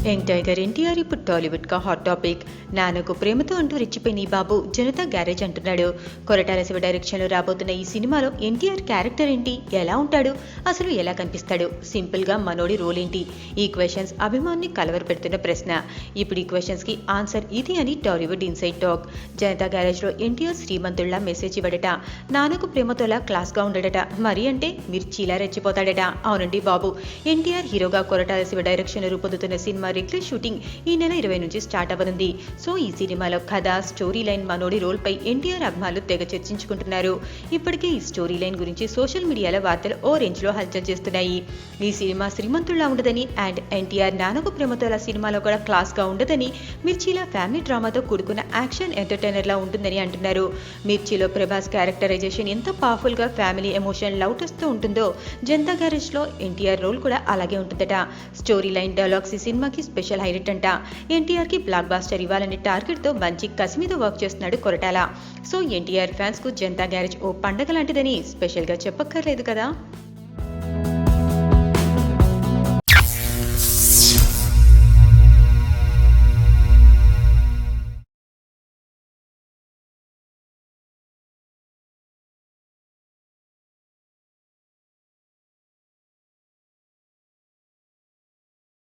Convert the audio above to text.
Young tiger NTR ఇప్పుడు టాలీవుడ్ కా hot topic. Nannaku Prematho అంటూ రెచ్చిపోయిన ఈ బాబు జనతా గ్యారేజ్ అంటున్నాడు. కొరటాల శివ డైరెక్షన్ లో రాబోతున్న ఈ సినిమాలో ఎన్టీఆర్ క్యారెక్టర్ ఏంటి, ఎలా ఉంటాడు, అసలు ఎలా కనిపిస్తాడు, సింపుల్ గా మనోడి రోల్ ఏంటి? ఈ క్వశ్చన్స్ అభిమాన్ని కలవర పెడుతున్న ప్రశ్న. ఇప్పుడు ఈ క్వశ్చన్స్ కి ఆన్సర్ ఇది అని Tollywood inside talk. Janata garage లో ఎన్టీఆర్ శ్రీమంతుల్లా మెసేజ్ ఇవ్వడట, నాన్నకు ప్రేమతోలా క్లాస్ గా ఉండడట, మరి అంటే మిర్చిలా రెచ్చిపోతాడట. అవునండి బాబు, ఎన్టీఆర్ హీరోగా కొరటాల శివ డైరెక్షన్ రూపొందుతున్న సినిమా రెగ్యులర్ షూటింగ్ ఈ నెల 20 నుంచి స్టార్ట్ అవ్వనుంది. సో ఈ సినిమాలో కథ, స్టోరీ లైన్, మనోడి రోల్ పై ఎన్టీఆర్ అభిమానులు తెగ చర్చించుకుంటున్నారు. ఇప్పటికే ఈ స్టోరీ లైన్ గురించి సోషల్ మీడియాలో వార్తలు ఓ రేంజ్ లో హల్చల్ చేస్తున్నాయి. ఈ సినిమా శ్రీమంతుల్లా ఉండదని అండ్ ఎన్టీఆర్ నాన్నకు ప్రేమతోల సినిమాలో కూడా క్లాస్ గా ఉండదని, మిర్చిలా ఫ్యామిలీ డ్రామాతో కూడుకున్న యాక్షన్ ఎంటర్టైనర్ లా ఉంటుందని అంటున్నారు. మిర్చిలో ప్రభాస్ క్యారెక్టరైజేషన్ ఎంత పవర్ఫుల్ గా ఫ్యామిలీ ఎమోషన్ లవ్ టెస్ట్ తో ఉంటుందో, జనతా గ్యారేజ్ లో ఎన్టీఆర్ రోల్ కూడా అలాగే ఉంటుందట. స్టోరీ లైన్, డైలాగ్స్ ఈ సినిమాకి స్పెషల్ హైలైట్ అంట. ఎన్టీఆర్ కి బ్లాక్ బాస్టర్ ఇవ్వాలనే టార్గెట్ తో మంచి కసి మీద వర్క్ చేస్తున్నాడు కొరటాల. సో ఎన్టీఆర్ ఫ్యాన్స్ కు జనతా గ్యారేజ్ ఓ పండగ లాంటిదని స్పెషల్ గా చెప్పక్కర్లేదు కదా.